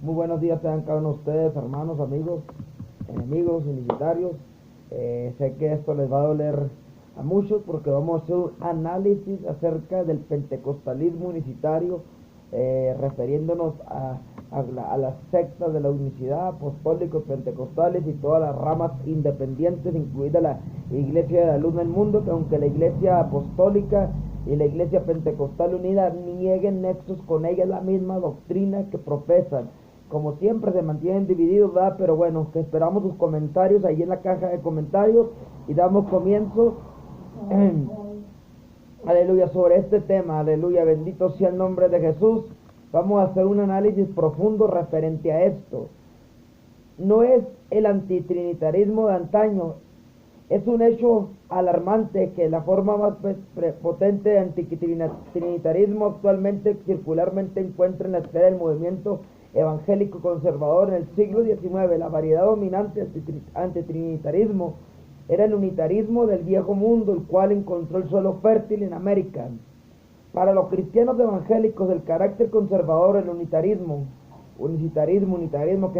Muy buenos días tengan cada uno de ustedes, hermanos, amigos, enemigos, unicitarios. Sé que esto les va a doler a muchos porque vamos a hacer un análisis acerca del pentecostalismo unicitario, refiriéndonos a las sectas de la unicidad, apostólicos, pentecostales y todas las ramas independientes, incluida la Iglesia de la Luz del Mundo, que aunque la Iglesia apostólica y la Iglesia Pentecostal Unida nieguen nexos con ella, es la misma doctrina que profesan. Como siempre se mantienen divididos, ¿verdad? Pero bueno, que esperamos sus comentarios ahí en la caja de comentarios y damos comienzo, aleluya, sobre este tema. Aleluya, bendito sea el nombre de Jesús. Vamos a hacer un análisis profundo referente a esto. No es el antitrinitarismo de antaño. Es un hecho alarmante que la forma más potente de antitrinitarismo actualmente circularmente encuentra en la esfera del movimiento evangélico conservador. En el siglo XIX, la variedad dominante antitrinitarismo era el unitarismo del viejo mundo, el cual encontró el suelo fértil en América. Para los cristianos evangélicos, el carácter conservador, el unitarismo, que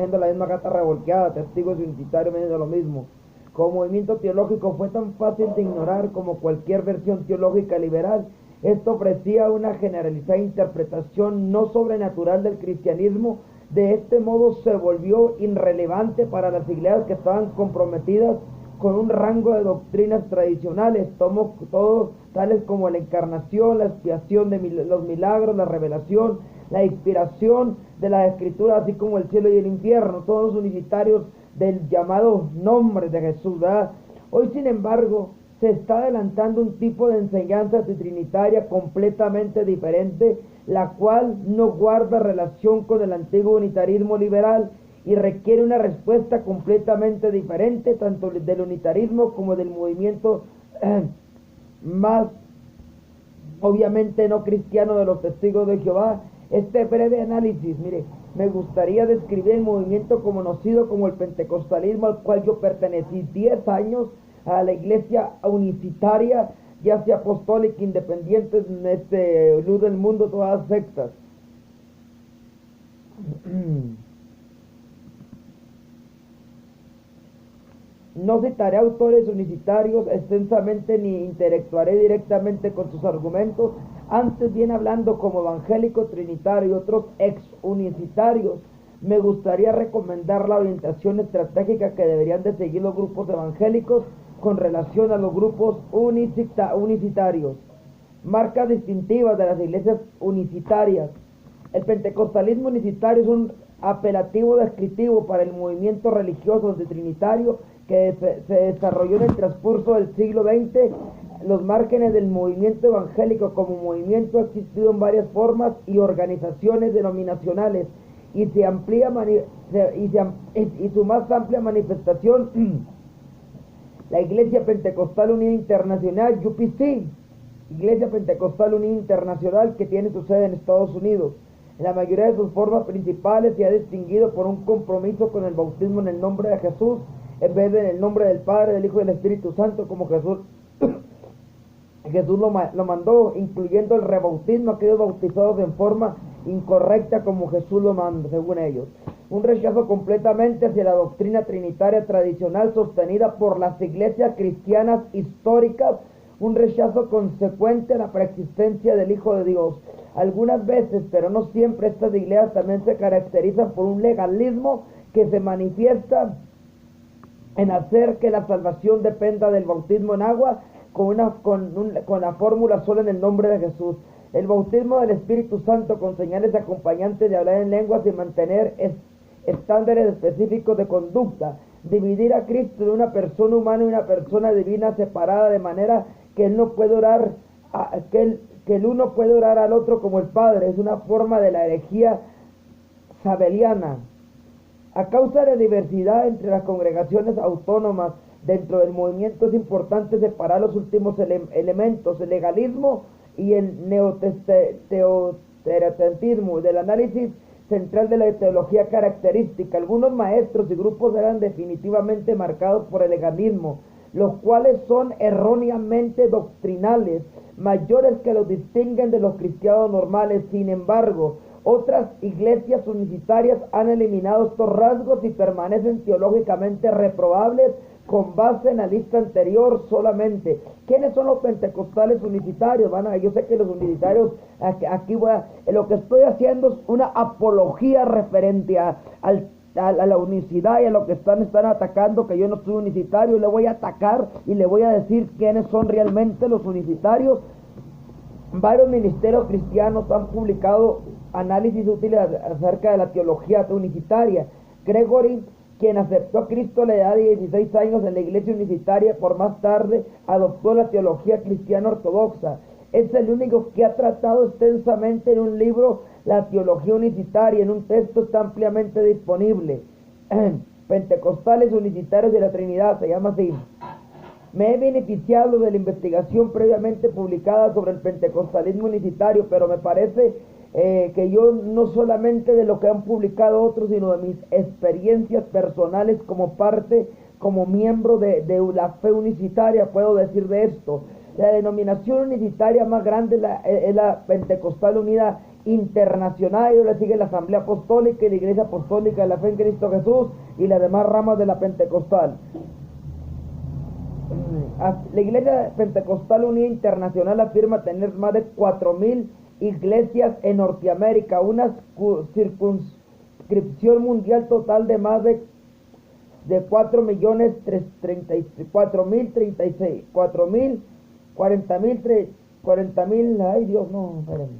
es la misma gata revolteada, testigos unitarios viendo lo mismo, como movimiento teológico fue tan fácil de ignorar como cualquier versión teológica liberal. Esto ofrecía una generalizada interpretación no sobrenatural del cristianismo. De este modo se volvió irrelevante para las iglesias que estaban comprometidas con un rango de doctrinas tradicionales, todos tales como la encarnación, la expiación de los milagros, la revelación, la inspiración de las escrituras, así como el cielo y el infierno, todos los unitarios del llamado nombre de Jesús, ¿verdad? Hoy, sin embargo, se está adelantando un tipo de enseñanza trinitaria completamente diferente, la cual no guarda relación con el antiguo unitarismo liberal y requiere una respuesta completamente diferente, tanto del unitarismo como del movimiento más obviamente no cristiano de los testigos de Jehová. Este breve análisis, mire, me gustaría describir el movimiento conocido como el pentecostalismo, al cual yo pertenecí 10 años a la iglesia unicitaria, ya sea apostólica, independiente, Luz del Mundo, todas las sectas. No citaré autores unicitarios extensamente ni interactuaré directamente con sus argumentos, antes bien hablando como evangélico trinitario y otros ex unicitarios, me gustaría recomendar la orientación estratégica que deberían de seguir los grupos evangélicos con relación a los grupos unicitarios. Marcas distintivas de las iglesias unicitarias. El pentecostalismo unicitario es un apelativo descriptivo para el movimiento religioso trinitario que se desarrolló en el transcurso del siglo XX. Los márgenes del movimiento evangélico como movimiento ha existido en varias formas y organizaciones denominacionales y su más amplia manifestación, la Iglesia Pentecostal Unida Internacional, UPC, Iglesia Pentecostal Unida Internacional, que tiene su sede en Estados Unidos. En la mayoría de sus formas principales se ha distinguido por un compromiso con el bautismo en el nombre de Jesús, en vez de en el nombre del Padre, del Hijo y del Espíritu Santo, como Jesús lo mandó, incluyendo el rebautismo a aquellos bautizados en forma incorrecta como Jesús lo manda, según ellos. Un rechazo completamente hacia la doctrina trinitaria tradicional sostenida por las iglesias cristianas históricas, un rechazo consecuente a la preexistencia del Hijo de Dios. Algunas veces, pero no siempre, estas iglesias también se caracterizan por un legalismo que se manifiesta en hacer que la salvación dependa del bautismo en agua con la fórmula sola en el nombre de Jesús. El bautismo del Espíritu Santo con señales acompañantes de hablar en lenguas y mantener estándares específicos de conducta. Dividir a Cristo en una persona humana y una persona divina separada de manera que él no puede orar, que el uno puede orar al otro como el Padre. Es una forma de la herejía sabeliana. A causa de diversidad entre las congregaciones autónomas dentro del movimiento, es importante separar los últimos elementos, el legalismo y el neoteoterantismo, del análisis central de la teología característica. Algunos maestros y grupos eran definitivamente marcados por el legalismo, los cuales son erróneamente doctrinales, mayores que los distinguen de los cristianos normales. Sin embargo, Otras iglesias unicitarias han eliminado estos rasgos y permanecen teológicamente reprobables con base en la lista anterior solamente. ¿Quiénes son los pentecostales unicitarios? Yo sé que los unicitarios, lo que estoy haciendo es una apología referente a la unicidad y a lo que están atacando, que yo no soy unicitario. Le voy a atacar y le voy a decir quiénes son realmente los unicitarios. Varios ministerios cristianos han publicado análisis útiles acerca de la teología unicitaria. Gregory, quien aceptó a Cristo a la edad de 16 años en la iglesia unicitaria, por más tarde adoptó la teología cristiana ortodoxa. Es el único que ha tratado extensamente en un libro la teología unicitaria. En un texto está ampliamente disponible. Pentecostales unicitarios de la Trinidad, se llama así. Me he beneficiado de la investigación previamente publicada sobre el pentecostalismo unicitario, pero me parece que yo no solamente de lo que han publicado otros, sino de mis experiencias personales como miembro de la fe unicitaria, puedo decir de esto. La denominación unicitaria más grande es la Pentecostal Unida Internacional, y le sigue la Asamblea Apostólica y la Iglesia Apostólica de la Fe en Cristo Jesús y las demás ramas de la Pentecostal. La Iglesia Pentecostal Unida Internacional afirma tener más de 4,000 iglesias en Norteamérica, una circunscripción mundial total de más de 40,000, ay Dios, no, espérenme.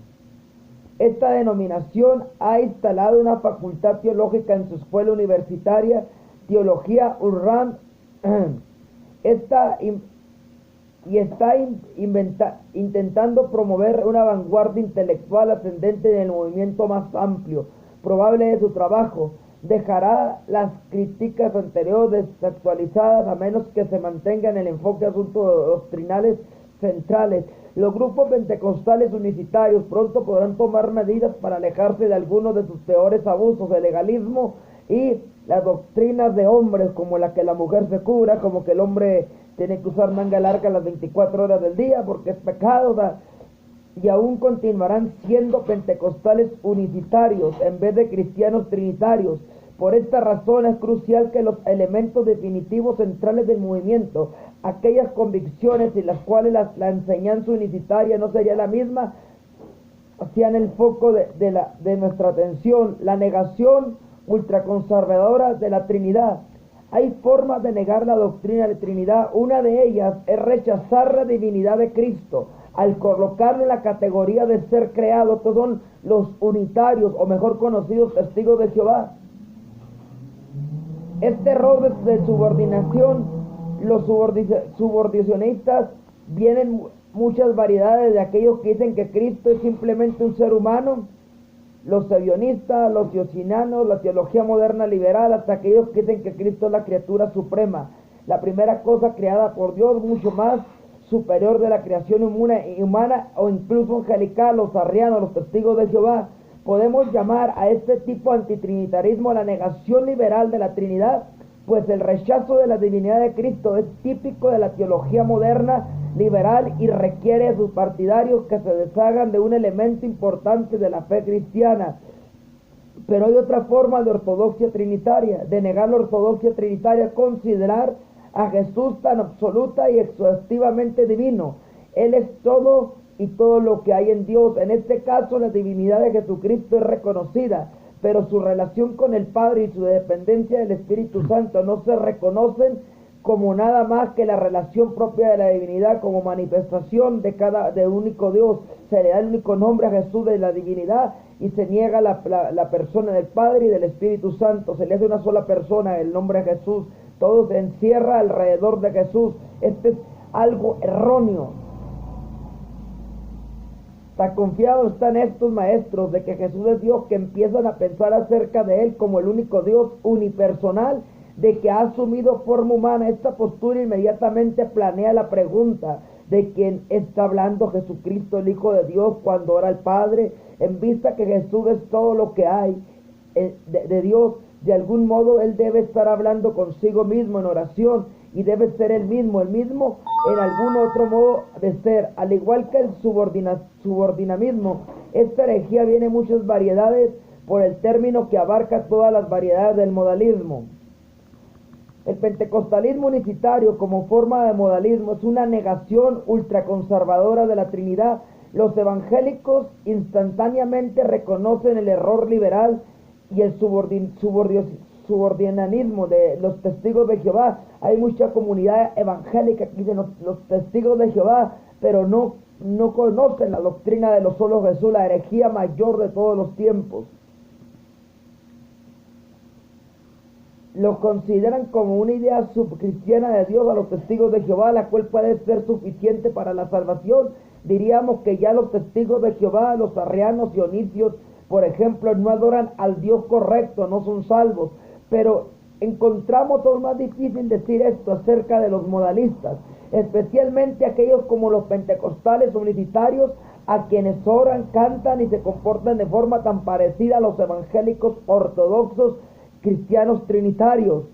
Esta denominación ha instalado una facultad teológica en su escuela universitaria, Teología Urram, está intentando promover una vanguardia intelectual ascendente en el movimiento más amplio probable de su trabajo. Dejará las críticas anteriores desactualizadas a menos que se mantenga en el enfoque de asuntos doctrinales centrales. Los grupos pentecostales unicitarios pronto podrán tomar medidas para alejarse de algunos de sus peores abusos, el legalismo y las doctrinas de hombres, como la que la mujer se cubra, como que el hombre tiene que usar manga larga las 24 horas del día porque es pecado, y aún continuarán siendo pentecostales unicitarios en vez de cristianos trinitarios. Por esta razón es crucial que los elementos definitivos centrales del movimiento, aquellas convicciones en las cuales la enseñanza unicitaria no sería la misma, sean el foco de nuestra atención. La negación ultraconservadora de la Trinidad. Hay formas de negar la doctrina de la Trinidad. Una de ellas es rechazar la divinidad de Cristo al colocarlo en la categoría de ser creado. Estos son los unitarios, o mejor conocidos testigos de Jehová. Este error de subordinación, los subordinacionistas, vienen muchas variedades de aquellos que dicen que Cristo es simplemente un ser humano, los sevionistas, los diocinanos, la teología moderna liberal, hasta aquellos que dicen que Cristo es la criatura suprema, la primera cosa creada por Dios, mucho más superior de la creación humana o incluso angelical, los arrianos, los testigos de Jehová. Podemos llamar a este tipo de antitrinitarismo la negación liberal de la Trinidad, pues el rechazo de la divinidad de Cristo es típico de la teología moderna liberal y requiere a sus partidarios que se deshagan de un elemento importante de la fe cristiana. Pero hay otra forma de ortodoxia trinitaria, de negar la ortodoxia trinitaria, considerar a Jesús tan absoluta y exhaustivamente divino. Él es todo y todo lo que hay en Dios. En este caso, la divinidad de Jesucristo es reconocida, pero su relación con el Padre y su dependencia del Espíritu Santo no se reconocen como nada más que la relación propia de la divinidad, como manifestación de único Dios. Se le da el único nombre a Jesús de la divinidad y se niega la persona del Padre y del Espíritu Santo. Se le hace una sola persona el nombre a Jesús. Todo se encierra alrededor de Jesús. Este es algo erróneo. Tan confiados están estos maestros de que Jesús es Dios, que empiezan a pensar acerca de Él como el único Dios unipersonal, de que ha asumido forma humana. Esta postura inmediatamente planea la pregunta de quién está hablando Jesucristo, el Hijo de Dios, cuando ora al Padre, en vista que Jesús es todo lo que hay de Dios. De algún modo Él debe estar hablando consigo mismo en oración, y debe ser el mismo en algún otro modo de ser. Al igual que el subordinamismo, esta herejía viene en muchas variedades por el término que abarca todas las variedades del modalismo. El pentecostalismo unicitario como forma de modalismo es una negación ultraconservadora de la Trinidad. Los evangélicos instantáneamente reconocen el error liberal y el subordinanismo de los testigos de Jehová. Hay mucha comunidad evangélica que dicen los testigos de Jehová, pero no conocen la doctrina de los solo Jesús, la herejía mayor de todos los tiempos. Lo consideran como una idea subcristiana de Dios a los testigos de Jehová, la cual puede ser suficiente para la salvación. Diríamos que ya los testigos de Jehová, los arrianos, dionisios, por ejemplo, no adoran al Dios correcto, no son salvos. Pero encontramos aún más difícil decir esto acerca de los modalistas, especialmente aquellos como los pentecostales unicitarios, a quienes oran, cantan y se comportan de forma tan parecida a los evangélicos ortodoxos cristianos trinitarios.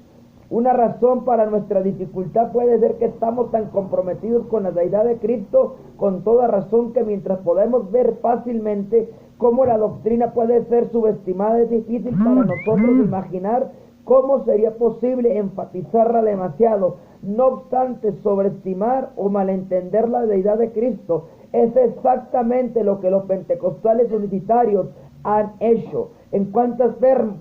Una razón para nuestra dificultad puede ser que estamos tan comprometidos con la deidad de Cristo, con toda razón, que mientras podemos ver fácilmente cómo la doctrina puede ser subestimada, es difícil para nosotros imaginar cómo sería posible enfatizarla demasiado. No obstante, sobreestimar o malentender la deidad de Cristo es exactamente lo que los pentecostales unicitarios han hecho. En cuántas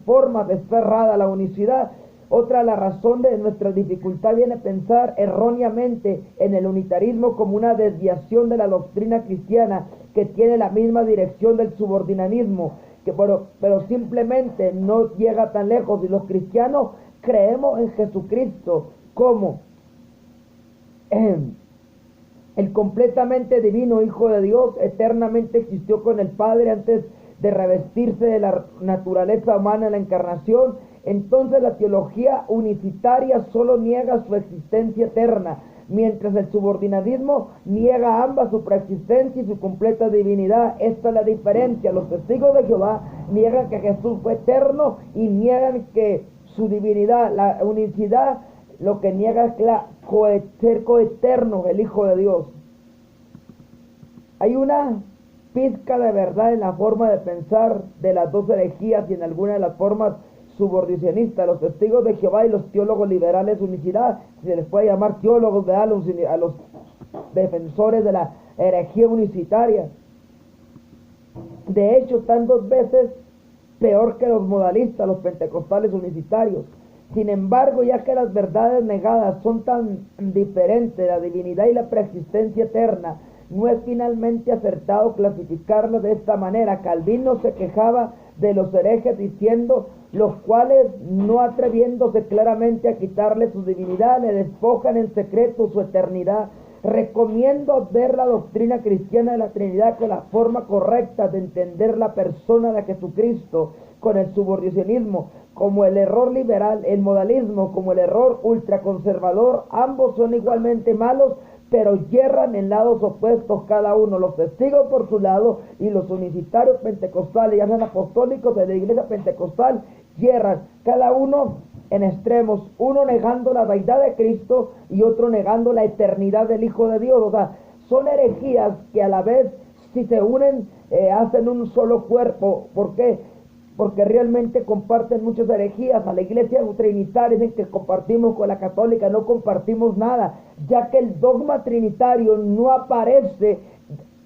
formas es cerrada la unicidad. Otra, la razón de nuestra dificultad viene a pensar erróneamente en el unitarismo como una desviación de la doctrina cristiana que tiene la misma dirección del subordinanismo, pero simplemente no llega tan lejos. Y los cristianos creemos en Jesucristo como el completamente divino Hijo de Dios, eternamente existió con el Padre antes de revestirse de la naturaleza humana en la encarnación. Entonces la teología unicitaria solo niega su existencia eterna, mientras el subordinatismo niega ambas, su preexistencia y su completa divinidad. Esta es la diferencia. Los testigos de Jehová niegan que Jesús fue eterno y niegan que su divinidad, la unicidad, lo que niega es ser coeterno, el Hijo de Dios. Hay una pizca de verdad en la forma de pensar de las dos herejías y en alguna de las formas subordinacionistas. Los testigos de Jehová y los teólogos liberales unicidad, se les puede llamar teólogos, a los defensores de la herejía unicitaria. De hecho, están dos veces peor que los modalistas, los pentecostales unicitarios. Sin embargo, ya que las verdades negadas son tan diferentes, la divinidad y la preexistencia eterna, no es finalmente acertado clasificarlo de esta manera. Calvino se quejaba de los herejes diciendo, los cuales, no atreviéndose claramente a quitarle su divinidad, le despojan en secreto su eternidad. Recomiendo ver la doctrina cristiana de la Trinidad con la forma correcta de entender la persona de Jesucristo, con el subordinacionismo como el error liberal, el modalismo como el error ultraconservador. Ambos son igualmente malos, pero yerran en lados opuestos cada uno. Los testigos por su lado y los unicitarios pentecostales, ya sean apostólicos de la iglesia pentecostal, yerran cada uno en extremos, uno negando la deidad de Cristo y otro negando la eternidad del Hijo de Dios. O sea, son herejías que a la vez, si se unen, hacen un solo cuerpo. ¿Por qué? Porque realmente comparten muchas herejías. A la iglesia trinitaria dicen que compartimos con la católica, no compartimos nada, ya que el dogma trinitario no aparece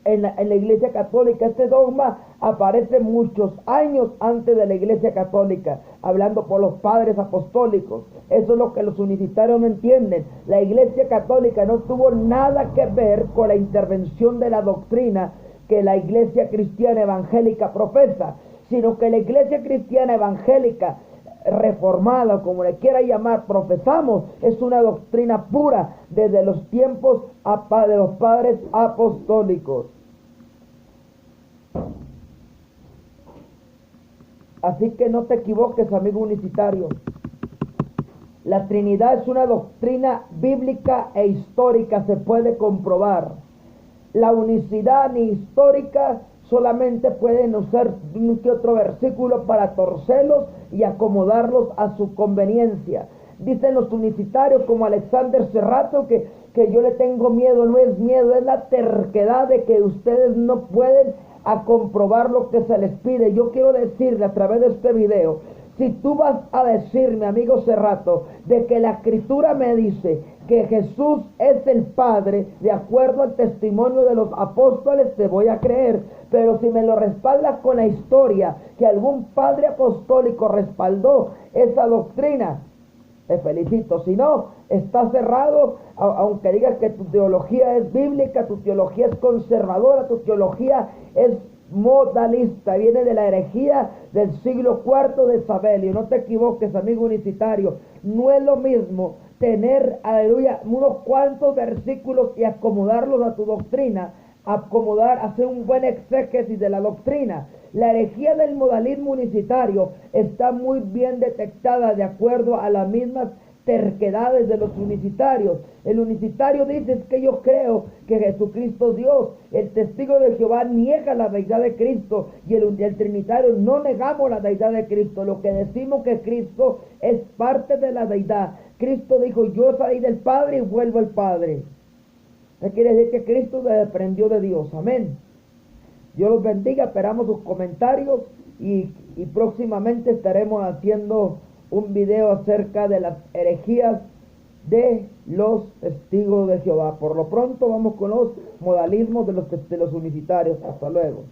en la iglesia católica. Este dogma aparece muchos años antes de la iglesia católica, hablando por los padres apostólicos. Eso es lo que los unicitarios no entienden. La iglesia católica no tuvo nada que ver con la intervención de la doctrina que la iglesia cristiana evangélica profesa, sino que la iglesia cristiana evangélica reformada, como le quiera llamar, profesamos, es una doctrina pura desde los tiempos de los padres apostólicos. Así que no te equivoques, amigo unicitario. La Trinidad es una doctrina bíblica e histórica, se puede comprobar. La unicidad ni histórica solamente pueden usar un que otro versículo para torcerlos y acomodarlos a su conveniencia. Dicen los unicitarios como Alexander Serrato que yo le tengo miedo. No es miedo, es la terquedad de que ustedes no pueden a comprobar lo que se les pide. Yo quiero decirle a través de este video, si tú vas a decirme, amigo Serrato, de que la escritura me dice que Jesús es el Padre, de acuerdo al testimonio de los apóstoles, te voy a creer. Pero si me lo respaldas con la historia, que algún padre apostólico respaldó esa doctrina, te felicito. Si no, está cerrado, aunque digas que tu teología es bíblica, tu teología es conservadora, tu teología es modalista, viene de la herejía del siglo IV de Sabelio. No te equivoques, amigo unicitario, no es lo mismo tener, aleluya, unos cuantos versículos y acomodarlos a tu doctrina, hacer un buen exégesis de la doctrina. La herejía del modalismo unicitario está muy bien detectada de acuerdo a las mismas terquedades de los unicitarios. El unicitario dice: es que yo creo que Jesucristo es Dios. El testigo de Jehová niega la deidad de Cristo, y el trinitario no negamos la deidad de Cristo. Lo que decimos que Cristo es parte de la deidad. Cristo dijo: yo salí del Padre y vuelvo al Padre. Eso quiere decir que Cristo se desprendió de Dios. Amén. Dios los bendiga, esperamos sus comentarios y próximamente estaremos haciendo un video acerca de las herejías de los testigos de Jehová. Por lo pronto vamos con los modalismos de los unicitarios. Hasta luego.